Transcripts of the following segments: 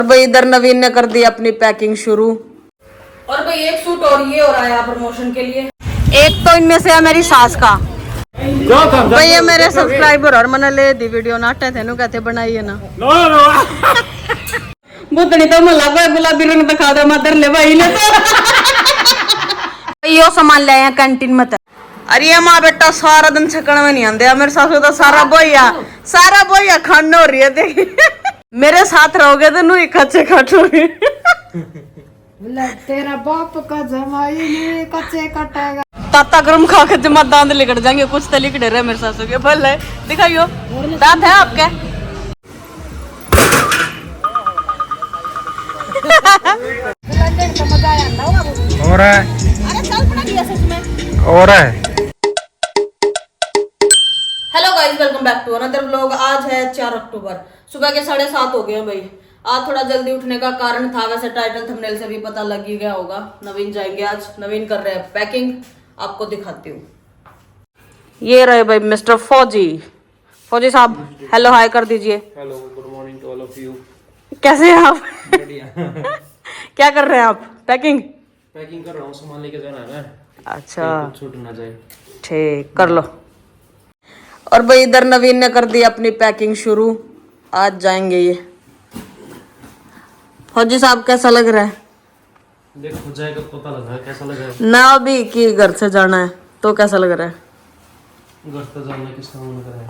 और भाई इधर नवीन ने कर दी अपनी पैकिंग शुरू। और भाई एक सूट और ये हो रहा है प्रमोशन के लिए। एक तो इनमें से है मेरी सास का भाई, ये मेरे सब्सक्राइबर और मैंने ले दी वीडियो नाटे थे नु कहते बनाइए ना बुतनी तो मला भाई गुलाबी रंग दिखा दो मदर ले भाई ने तो यो सामान ले आए कैंटीन में। अरे ये माँ बेटा सारा दिन छकण में नहीं आंदे, मेरे सासू तो सारा बोया खाने हो रही है देखी मेरे साथ रहोगे तो नु कच्चे काटोगे तेरा बाप का जमाई नहीं कच्चे कटेगा। ताता गरम खा के जमा दांत लिकट जाएंगे, कुछ तो लिकड़े रहे मेरे सासू के फल है दिखाइयो दांत है आपके और है और है। Hello guys, welcome back to another vlog. आज है 4 अक्टूबर, सुबह के 7:30 हो गए हैं भाई। आज थोड़ा जल्दी उठने का कारण था, वैसे टाइटल थंबनेल से भी पता लग ही गया होगा। नवीन जाएंगे आज, नवीन कर रहे हैं पैकिंग, आपको दिखाती हूँ। ये रहे भाई मिस्टर फौजी साहब, हेलो हाय कर दीजिए। Hello, good morning to all of you. कैसे हैं आप? बढ़िया। क्या कर रहे हैं आप? पैकिंग कर रहा हूँ, सामान लेके जाना है ना। अच्छा छूट ना जाए। ठीक, कर लो। और भाई इधर नवीन ने कर दी अपनी पैकिंग शुरू, आज जाएंगे ये। फौजी साहब कैसा लग रहा है? देख हो जाएगा, पता लगा कैसा लग रहा है। ना अभी कि घर से जाना है तो कैसा लग रहा है? घर से जाना किसका मन कर रहा है?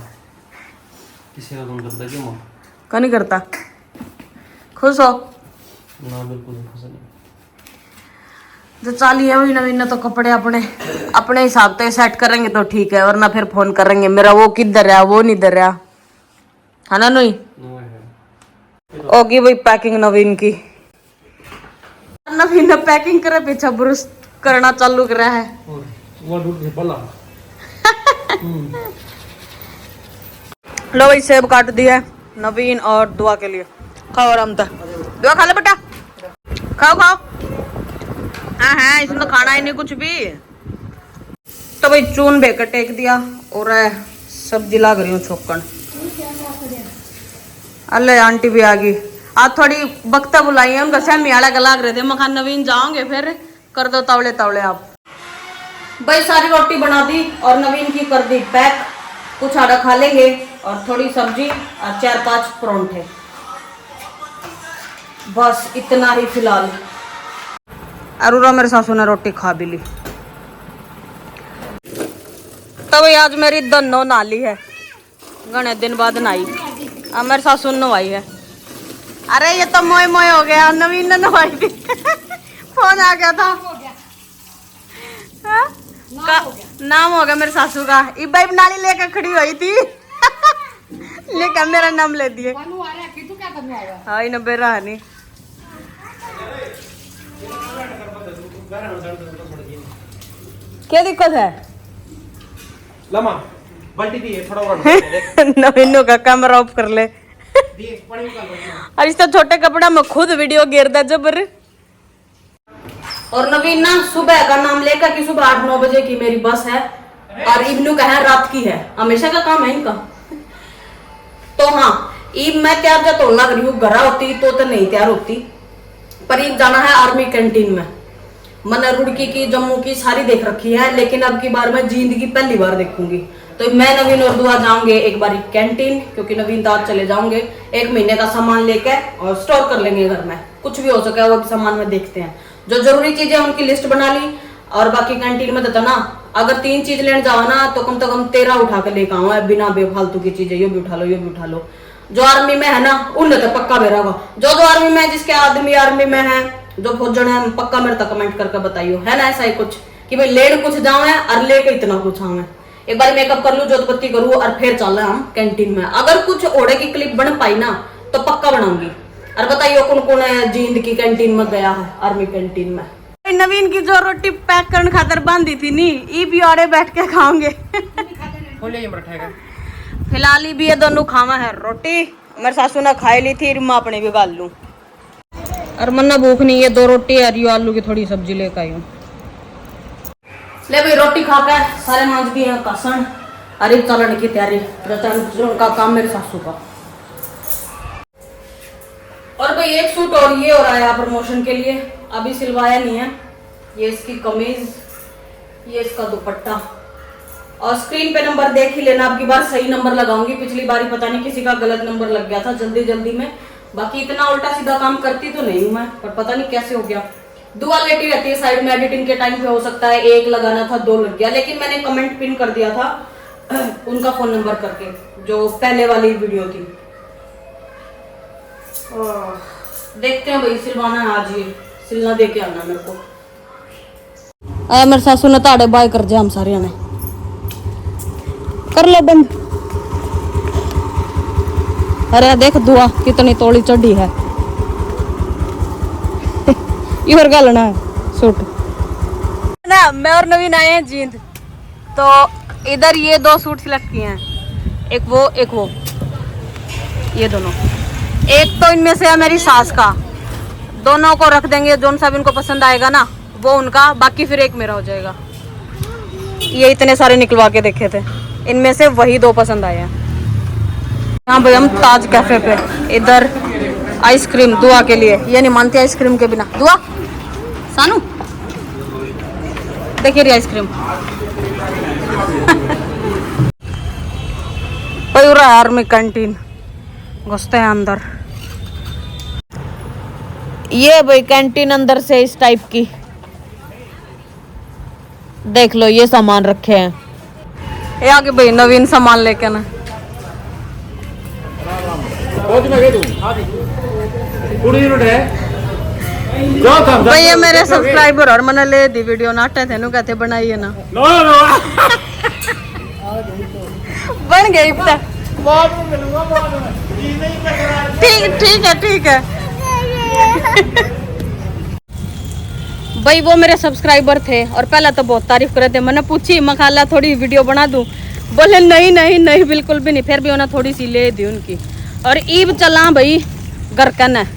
किसी का मन करता क्यों? माँ क्यों नहीं करता? खुश हो? ना बिल्कुल नहीं खुश नहीं। जो चाली है वही नवीन ने तो कपड़े अपने हिसाब से सेट करेंगे तो ठीक है, वरना फिर फोन करेंगे मेरा वो किधर है, वो नहीं दर रहा है ना। नहीं होगी भाई पैकिंग नवीन की। नवीन ने पैकिंग करे पीछे ब्रश करना चालू कर रहा है। वो लो भाई सेब काट दिया है नवीन और दुआ के लिए। खाओ आराम से, दुआ खा ले बेटा, खाओ। हाँ इसमें तो खाना ही नहीं कुछ भी। तो भाई चून बेकर टेक दिया और सब्जी ला रही हूँ छोकन। अल्ले आंटी भी आ गई, आज थोड़ी बख्ता बुलाई है, उनका सहमी अलग लाग रहे थे। मखान नवीन जाओगे फिर कर दो तावले आप। भाई सारी रोटी बना दी और नवीन की कर दी पैक। कुछ आधा खा लेंगे और थोड़ी सब्जी और 4-5 परोंठे, बस इतना ही फिलहाल। अरुरा मेरे सासू ने रोटी खा भी ली। तो भाई आज मेरी दोनों नाली है, घने दिन बाद नहाई। अब मेरे सासू नवाई है। अरे ये तो मोए हो गया, नवीन ने नवाई थी फोन आ गया था। नाम हो गया मेरे सासू का। इबाई नाली लेकर खड़ी हुई थी लेकर मेरा नाम ले दिए। हाँ इन बेरा नहीं। क्या दिक्कत है? लमा बाल्टी दी है, थोड़ा और नवीनों का कैमरा ऑफ कर ले और इस तो छोटे कपड़ा में खुद वीडियो गिरदा जबर। और नवीन ना सुबह का नाम लेकर कि सुबह 8-9 बजे की मेरी बस है और इब्नू का है रात की है, हमेशा का काम है इनका। तो हाँ ईब मैं तैयार जा तो लग रही हूँ, घर होती तो नहीं तैयार होती, पर ईब जाना है आर्मी कैंटीन में। मैंने रुड़की की जम्मू की सारी देख रखी है, लेकिन अब की बार मैं जिंदगी पहली बार देखूंगी। तो मैं नवीन और दुआ जाऊंगे एक बार कैंटीन, क्योंकि नवीन दाद चले जाओगे 1 महीने का सामान लेके और स्टोर कर लेंगे घर में। कुछ भी हो सके वो सामान में देखते हैं, जो जरूरी चीजें उनकी लिस्ट बना ली। और बाकी कैंटीन में तो ना अगर 3 चीज लेने जाओ ना तो कम से कम 13 उठा के लेकर आओ, बिना बेफालतू की चीजें। ये भी उठा लो। जो आर्मी में है ना उन्हें तो पक्का बेरा होगा। जो आर्मी में है, जिसके आदमी आर्मी में है, जो फौजन है, पक्का मेरे तक कमेंट करके बताइयो, है ना ऐसा ही कुछ कि भाई लेने कुछ जाओ है और लेके इतना कुछ आऊँ। एक बार मेकअप कर लूं, जोतपत्ती करूं और फिर चल रहे हम कैंटीन में। अगर कुछ ओढ़े की क्लिप बन पाई ना तो पक्का बनाऊंगी। और बताइयो कौन जींद की कैंटीन में गया है, आर्मी कैंटीन में। नवीन की जो रोटी पैक करने खातर बांधी थी नी, ई भी औरे बैठ के खाओगे फिलहाल ही भी ये दोनों खावा है रोटी। मेरे सासू ने खाई ली थी, मैं अपने भी गाल लूं। और मन्ना भूख नहीं है, 2 रोटी और आलू की थोड़ी सब्जी लेकर आई हूँ। ले भाई रोटी खाकर सारे मांझ दिए हैं कसन, अरे चलन की तैयारी। का काम मेरे सासू का। और भाई एक सूट और ये हो रहा है प्रमोशन के लिए, अभी सिलवाया नहीं है। ये इसकी कमीज, ये इसका दुपट्टा, और स्क्रीन पे नंबर देख ही लेना। अब की बार सही नंबर लगाऊंगी, पिछली बार पता नहीं किसी का गलत नंबर लग गया था जल्दी जल्दी में। बाकी इतना उल्टा सीधा काम करती तो नहीं हूं मैं, पर पता नहीं कैसे हो गया। दुआ लेटी रहती है साइड में, एडिटिंग के टाइम पे हो सकता है 1 लगाना था 2 लग गया, लेकिन मैंने कमेंट पिन कर दिया था उनका फोन नंबर करके, जो पहले वाली वीडियो थी। देखते हैं भाई, सिलवाना है आज, ये सिलना दे के आना मेरे को। आया मेरे सासू ने ताड़े बाय कर दिया, हम सारे ने कर लो बंद। अरे देख दुआ कितनी तोड़ी चढ़ी है। इधर का लेना है सूट ना, मैं और नवीन आए हैं जींद, तो इधर ये 2 सूट सिलेक्ट किए हैं, एक वो ये दोनों। एक तो इनमें से है मेरी सास का, दोनों को रख देंगे, जोन सा भी उनको पसंद आएगा ना वो उनका, बाकी फिर एक मेरा हो जाएगा। ये इतने सारे निकलवा के देखे थे, इनमें से वही 2 पसंद आए हैं। यहाँ भाई हम ताज कैफे पे, इधर आइसक्रीम दुआ के लिए, ये नहीं मानती आइसक्रीम के बिना। दुआ सानू देखिए रही आइसक्रीम पूरा आर्मी कैंटीन, घुसते हैं अंदर। ये भाई कैंटीन अंदर से इस टाइप की, देख लो ये सामान रखे हैं। ये आगे भाई नवीन सामान लेके ना, भाई ये मेरे सब्सक्राइबर और मैंने ले दी वीडियो नाटे थे, कहते बनाइए ना। बन गई ठीक है भाई वो मेरे सब्सक्राइबर थे और पहले तो बहुत तारीफ कर रहे थे। मैंने पूछी मखाला थोड़ी वीडियो बना दूं, बोले नहीं बिल्कुल भी नहीं। फिर भी उन्हें थोड़ी सी ले दी उनकी। और ईब चला भाई घर कन है,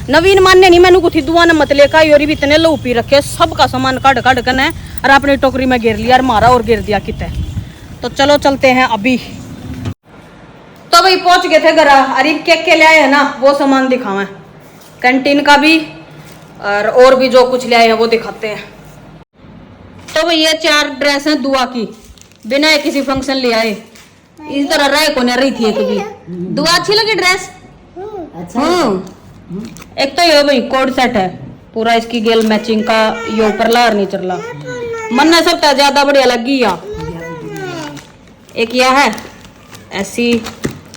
नवीन मान्य नहीं, मैंने कुछ दुआ ने मत लेका योरी भी इतने लो पी रखे, सबका सामान काट कन है और अपनी टोकरी में गिर लिया और मारा और गिर दिया कितने। तो चलो चलते हैं अभी। तो भाई पहुंच गए थे घर, अरे केक के ले आए है ना वो सामान दिखावा, कैंटीन का भी और भी जो कुछ ले आए हैं वो दिखाते हैं। तो भाई ये 4 ड्रेस हैं दुआ की, बिना किसी फंक्शन ले आए, इस तरह रह को नहीं रही थी कभी। दुआ अच्छी लगी ड्रेस? अच्छा। एक तो ये भाई कोड सेट है पूरा, इसकी गेल मैचिंग का, ये ऊपर लार नहीं चला मन सब ज्यादा बढ़िया लगी। या एक यह है ऐसी,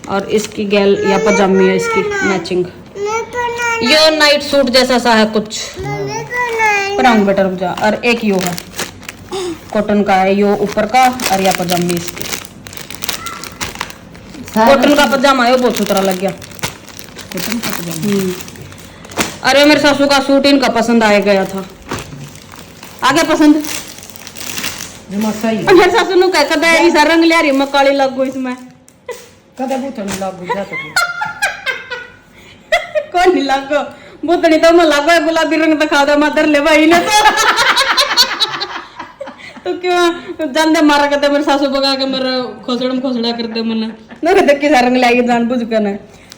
और इसकी गेल या पजामी है इसकी मैचिंग। ये नाइट सूट जैसा सा है कुछ, परांग बेटा रुक जा। और एक यो है कॉटन का है, यो ऊपर का, और या पजामी इसकी कॉटन का पजामा है, वो बहुत सुथरा लग गया। अरे मेरे सासू का सूट इनका पसंद आ गया था, आगे पसंद मेरे सासू नु कह कदा ऐसा रंग ले रही मैं काली लगू इसमें, कदा बूथनी लागू जा तो कौन नहीं लागो बूथनी तो मैं लागो गुलाबी रंग दिखा दो मदर ले भाई ने तो क्यों जान दे मारा करते मेरे सासू बगा के मेरे खोसड़ा करते मने ना कहते किसा रंग लाएगी जान बुझ के ना,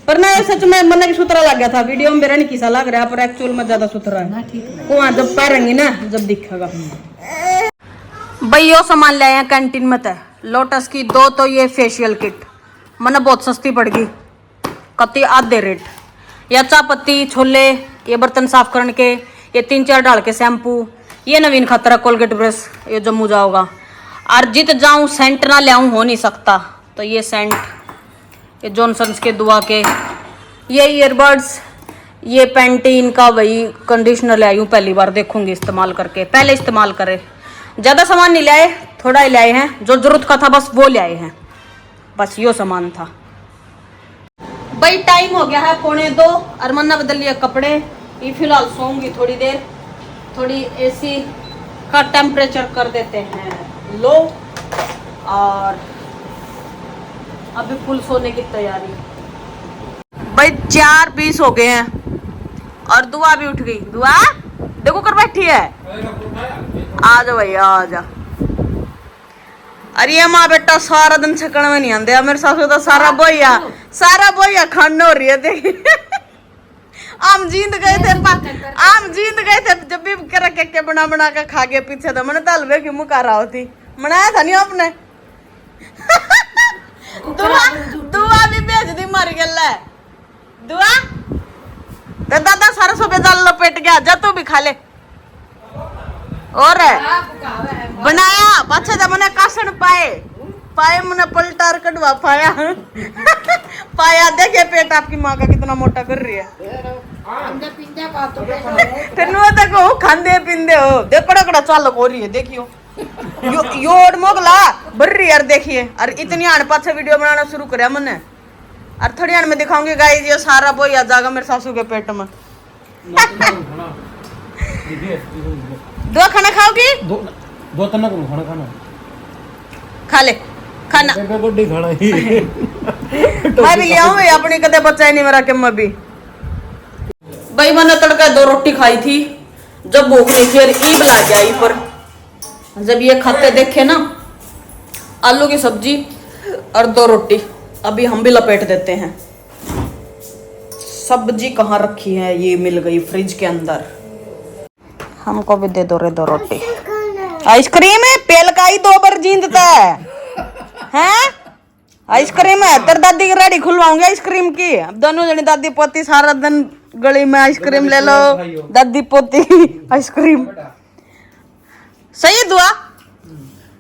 पर ना सच में मन की सुथरा लग गया था। वीडियो में मेरा नहीं किसा लग रहा है, पर एक्चुअल में ज्यादा सुथरा है। कुआं जब पारेंगी ना जब दिखेगा। भाई यो सामान ले आए हैं कैंटीन में, तय लोटस की 2 तो ये फेशियल किट मैंने बहुत सस्ती पड़ गई, कति आधे रेट। या चाय पत्ती, छोले, ये बर्तन साफ करने के, ये 3-4 डाल के शैम्पू, ये नवीन खतरा कोलगेट ब्रश, ये जम्मू जाओगा। और जित जाऊं सेंट ना ले आऊं हो नहीं सकता, तो ये सेंट, ये जॉनसन्स के दुआ के, ये ईयरबड्स, ये पैंटीन का वही कंडीशनर ले आई हूँ, पहली बार देखूंगी इस्तेमाल करके, पहले इस्तेमाल करे। ज़्यादा सामान नहीं लाए, थोड़ा ही लाए हैं, जो जरूरत का था बस वो ले आए हैं, बस यो सामान था। भाई टाइम हो गया है 1:45 और मन्ना बदल लिया कपड़े। ये फिलहाल सोऊंगी थोड़ी देर, थोड़ी एसी का टेम्परेचर कर देते हैं लो, और अभी फुल सोने की तैयारी। भाई 4:20 हो गए हैं और दुआ भी उठ गई। दुआ देखो कर बैठी है, आ जा भैया आ जा। अरे माँ बेटा सारा दिन छकण में नहीं आंदे, मेरे सासू तो सारा बोया खाना हो रही है देख आम जींद गए थे आम जींद गए थे जब भी रख के बना बना के खा गए पीछे तो मैंने तलवे की मुका रहा होती बनाया था नहीं आपने दुआ दुआ भी भेज दी मर गया दुआ तो दादा सारा सुबह दाल लपेट गया जा तू भी खा ले और बनाया पाछे जब मैंने कासन पाए पाए मैंने पलटार कटवा पाया पाया देखे पेट आपकी माँ का कितना मोटा कर रही है तेन देखो खांदे पींदे हो देख कड़ा कड़ा चालक हो रही है देखियो योड़ मोगला भर रही यार देखिए और इतनी आड़ पाछे वीडियो बनाना शुरू कराया मैंने और थोड़ी आड़ में दिखाऊंगी गाइस ये सारा बोई आ जाएगा मेरे सासू के पेट में दो खाना खाओगी दो तना करूं खाना खाना खा ले खाना गोड्डी खाना ही मैं भी ले आऊं अपनी कदे बच्चा ही नहीं मेरा के मैं भी भाई मैंने तड़का 2 रोटी खाई थी जब भूख नहीं थी और ईब ला गया ई पर जब ये खाते देखे ना आलू की सब्जी और 2 रोटी अभी हम भी लपेट देते हैं सब्जी कहाँ रखी है ये मिल गई फ्रिज के अंदर हमको भी दे दो रे 2 रोटी आइसक्रीम है पेल का ही 2 बार जींदता है हैं आइसक्रीम है तेरे दादी की रेडी खुलवाऊंगी आइसक्रीम की अब दोनों जने दादी पोती सारा दिन गली में आइसक्रीम ले लो दादी पोती आइसक्रीम सही है दुआ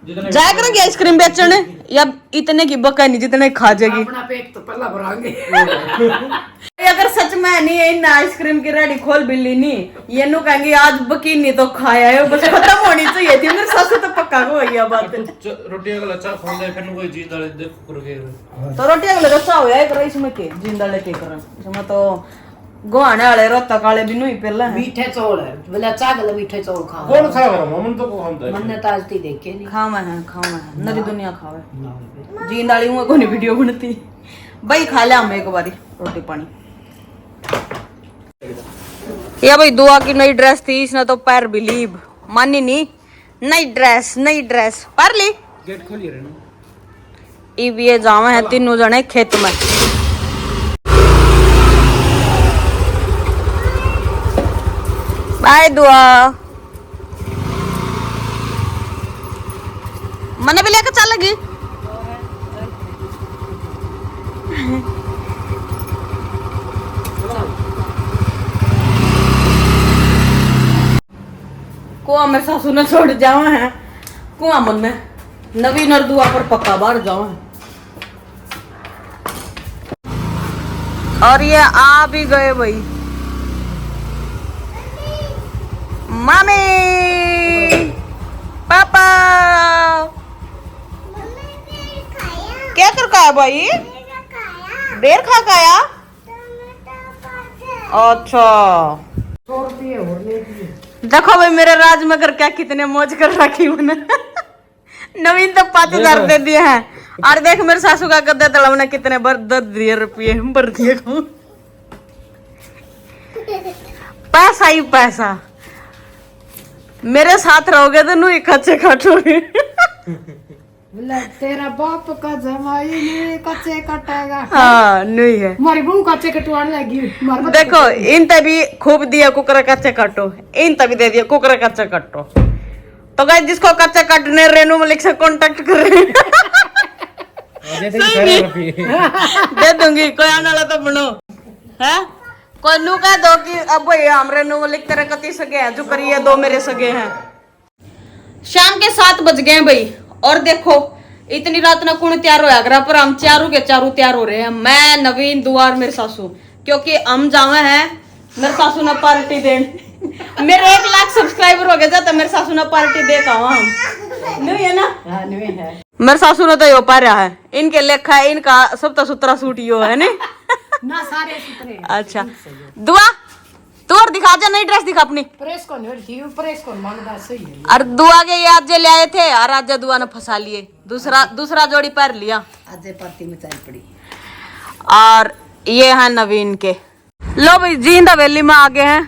जाया करेंगे आइसक्रीम बेचने या इतने की बका नहीं जितने खा जाएगी अपना पेट तो पहला भरांगे अगर सच में नहीं है इन आइसक्रीम की रेडी खोल भी ली नहीं ये नु कहेंगे आज बकी नहीं तो खाया है बस खत्म होनी चाहिए थी मेरे सासू तो पक्का को गया बात रोटी का लच्छा खांदे फिर कोई चीज डाले देख करके तो रोटी अगले रसा होया एक इसमें के जिंदा लेके कर इसमें तो गोहाने वाले रोता काले भी नहीं पहला है मीठे चौल है बोले चागल मीठे चौल खाओ कौन खा रहा मन तो को खांदा है मन्ने ताजती देखे नहीं खावा है नरी दुनिया खावे जिंदाली हुआ कोनी वीडियो बनती भाई खा ले हम एक बारी रोटी पानी या भाई दुआ की नई ड्रेस थी इसने तो पैर बिलीव मानी नहीं नई ड्रेस पर ली गेट खोलिए रे ना ये जावा है 3 जने खेत में बाय दुआ मने भी लेकर चल लगी कुआं मेरे सासू ने छोड़ जावा है कुआं मन में नवीन और दुआ पर पक्का बाहर जावा है और ये आ भी गए भाई मामी पापा क्या कर खाया भाई देर खा खाया अच्छा देखो भाई मेरे राजमगर क्या कितने मौज कर रखी उन्हें नवीन तो 5,000 दे दिए हैं और देख मेरे सासू का गद्दे तला ने कितने भर 10 रुपये भर दिए पैसा ही पैसा मेरे साथ रहोगे तो नू कच्चे काटोगे बोला तेरा बाप का जमाई नहीं कच्चे कटेगा हाँ नहीं है मारी बहू कच्चे कटवाने लगी देखो इन तभी खूब दिया कुकर कच्चे काटो इन तभी दे दिया कुकर कच्चे काटो तो गाइस जिसको कच्चे काटने रेनू मलिक से कांटेक्ट करें दे दूंगी कोई आने वाला तो बनो है कोई नू कह दो कि अब भाई हम रेनू मलिक तेरे कति सगे हैं जो करिए 2 मेरे सगे हैं शाम के 7 बज गए भाई और देखो इतनी रात ना कौन तैयार होया करा पर हम चारों के चारों तैयार हो रहे हैं मैं नवीन दुआ और मेरे सासू क्योंकि हम जावे हैं मेरे सासू ने पार्टी देन मेरे 1 लाख सब्सक्राइबर हो गए जाते मेरे सासू ने पार्टी दे का हम नहीं है ना हाँ नहीं है मेरे सासू ने तो यो पा रहा है इनके लेखा है इनका सब तो सुतरा सूट यो है नी ना सारे सुतरे अच्छा दुआ तू और दिखा जा नई ड्रेस दिखा अपनी प्रेस को नहीं प्रेस को मानदा सही है और दुआ के ये आज ले आए थे और आज दुआ ने फंसा लिए दूसरा जोड़ी पैर लिया आज पार्टी में चल पड़ी और ये है नवीन के लो भाई जींद हवेली में आ गए हैं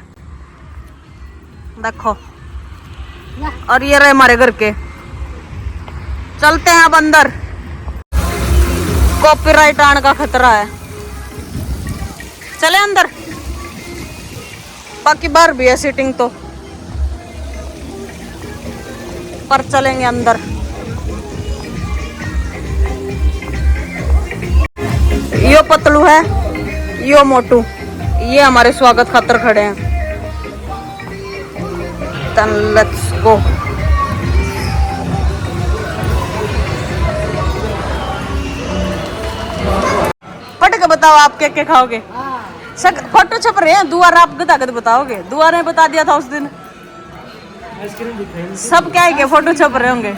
देखो और ये रहे हमारे घर के चलते हैं अब अंदर कॉपीराइट आने का खतरा है चले अंदर बाकी बाहर भी है सीटिंग तो, पर चलेंगे अंदर। यो पतलू है, यो मोटू, ये हमारे स्वागत खातर खड़े हैं। Then let's go। पढ़ के बताओ आप क्या क्या खाओगे। फोटो छप रहे हैं, दुआर आप गदागद बताओगे। दुआ ने बता दिया था उस दिन, सब क्या है कि फोटो छप रहे होंगे।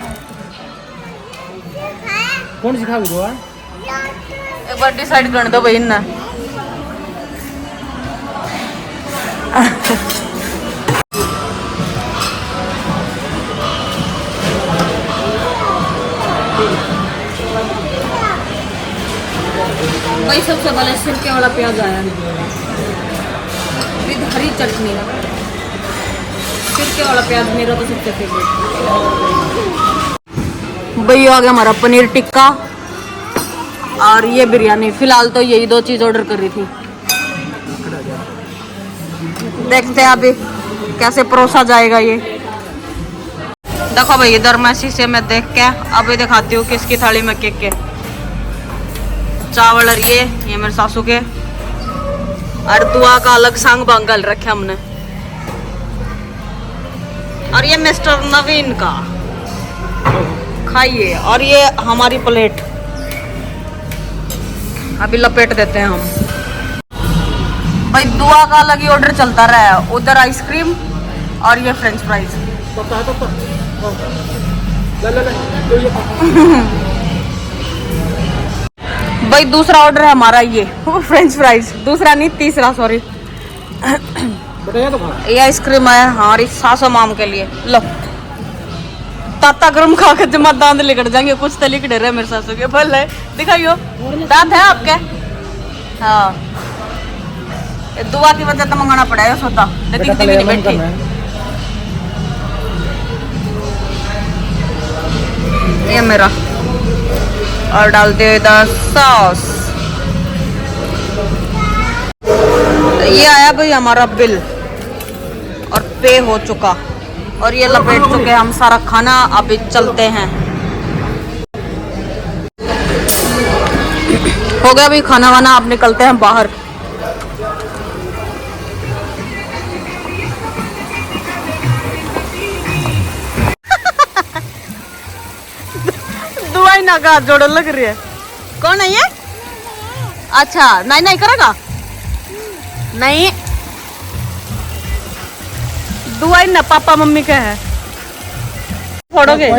कौन सी खाओगे दुआ? एक बार डिसाइड कर दो भाई ना। भाई सबसे पहले सिरके वाला प्याज आया विद हरी चटनी। सिरके वाला प्याज मेरा तो सबसे फेवरेट। भाई आ गया हमारा पनीर टिक्का और ये बिरयानी। फिलहाल तो यही दो चीज ऑर्डर कर रही थी, देखते हैं अभी कैसे परोसा जाएगा ये। देखो भाई इधर मैं शीशे में देख के अभी दिखाती हूँ किसकी थाली में केक के चावल। और ये मेरे सासू के, और दुआ का अलग सांग बांगल रखे हमने। और ये मिस्टर नवीन का, खाइए। और ये हमारी प्लेट अभी लपेट देते हैं हम। भाई दुआ का अलग ही ऑर्डर चलता रहा है, उधर आइसक्रीम और ये फ्रेंच फ्राइज। भाई दूसरा ऑर्डर है हमारा ये फ्रेंच फ्राइज, दूसरा नहीं तीसरा, सॉरी। ये आइसक्रीम आया हमारी सासू माम के लिए। लो ताता गरम खा कर जमा दांत लिकट जाएंगे, कुछ तो लिकट रहे मेरे सासू के। भले दिखाइयो दांत है आपके। हाँ दुआ की वजह तो मंगाना पड़ा है सोता, लेकिन भी नहीं बैठी। ये मेरा, और डाल दे इधर सॉस। ये आया भाई हमारा बिल और पे हो चुका, और ये लपेट चुके हम सारा खाना। अभी चलते हैं, हो गया भाई खाना वाना, अब निकलते हैं बाहर। दुआई ना का जोड़ लग रही है। कौन है ये? अच्छा नहीं नहीं करेगा, नहीं दुआई ना पापा मम्मी का है, फोड़ोगे।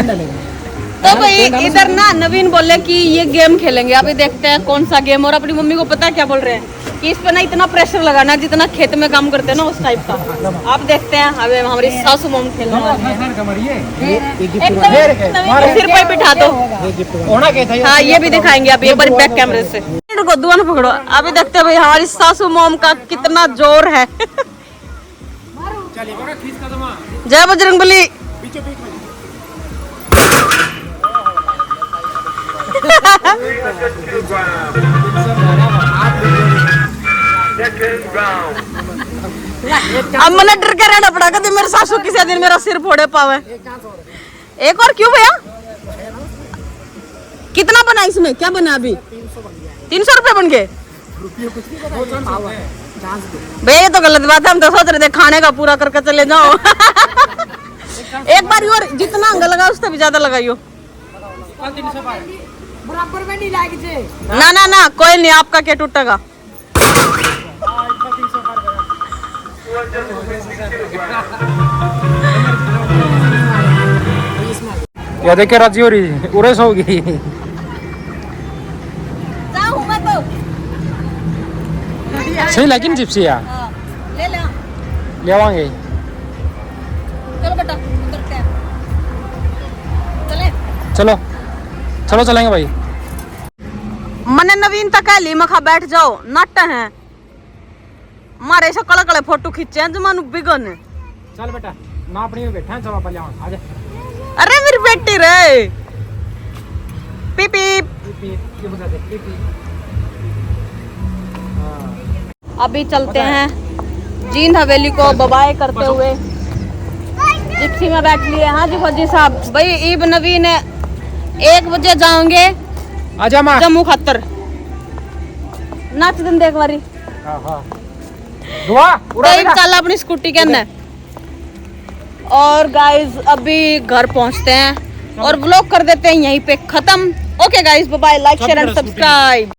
तो भाई इधर ना नवीन बोले कि ये गेम खेलेंगे, अभी देखते हैं कौन सा गेम। और अपनी मम्मी को पता है क्या बोल रहे हैं कि इस पे ना इतना प्रेशर लगाना जितना खेत में काम करते हैं ना, उस टाइप का। आप देखते हैं अभी हमारी सासू मम खेलने वाली है। सिर पे बिठा दो। हाँ ये भी दिखाएंगे अभी एक बार बैक कैमरे से। को दुआ न पकड़ो, अभी देखते हैं भाई हमारी सासू मम का कितना जोर है। जय बजरंगबली। अब मैंने डर के रहना पड़ा कि मेरे सासू किसी दिन मेरा सिर फोड़े पावे। एक और क्यों भैया? कितना बना इसमें, क्या बना अभी? 300 रुपए बन गए भैया। ये तो गलत बात है, हम तो सोच रहे थे खाने का पूरा करके चले जाओ। एक बार और जितना अंग लगा उससे भी ज्यादा लगाइयो। बराबर में नहीं लागे। ना ना ना कोई नहीं, आपका क्या टूटेगा। या देखिए राजी हो रही उरेस होगी। जाऊं मैं तो सही लेकिन जिप्सी यार ले ले ले आवांगे। चलो बेटा उतरते हैं, चले चलो चलो चलेंगे भाई। मने नवीन तक है ली मखा बैठ जाओ, नाटा है मारे ऐसा कड़े कड़े फोटो खींचे हैं जमानु बिगन। चल बेटा ना अपनी में बैठा है, चलो पहले आ जा। अरे मेरी बेटी रे पीप अभी चलते हैं जींद हवेली को बबाई करते हुए जिप्सी में बैठ लिए। हाँ जी फौजी साहब, भाई ईब नवीन 1 बजे जाओगे आजा मां जम्मू खातर। नाच दिन देख बारी दुआ तो चल अपनी स्कूटी के अंदर। और गाइस अभी घर पहुंचते हैं और व्लॉग कर देते हैं यहीं पे खत्म। Okay guys, bye bye, like share and subscribe.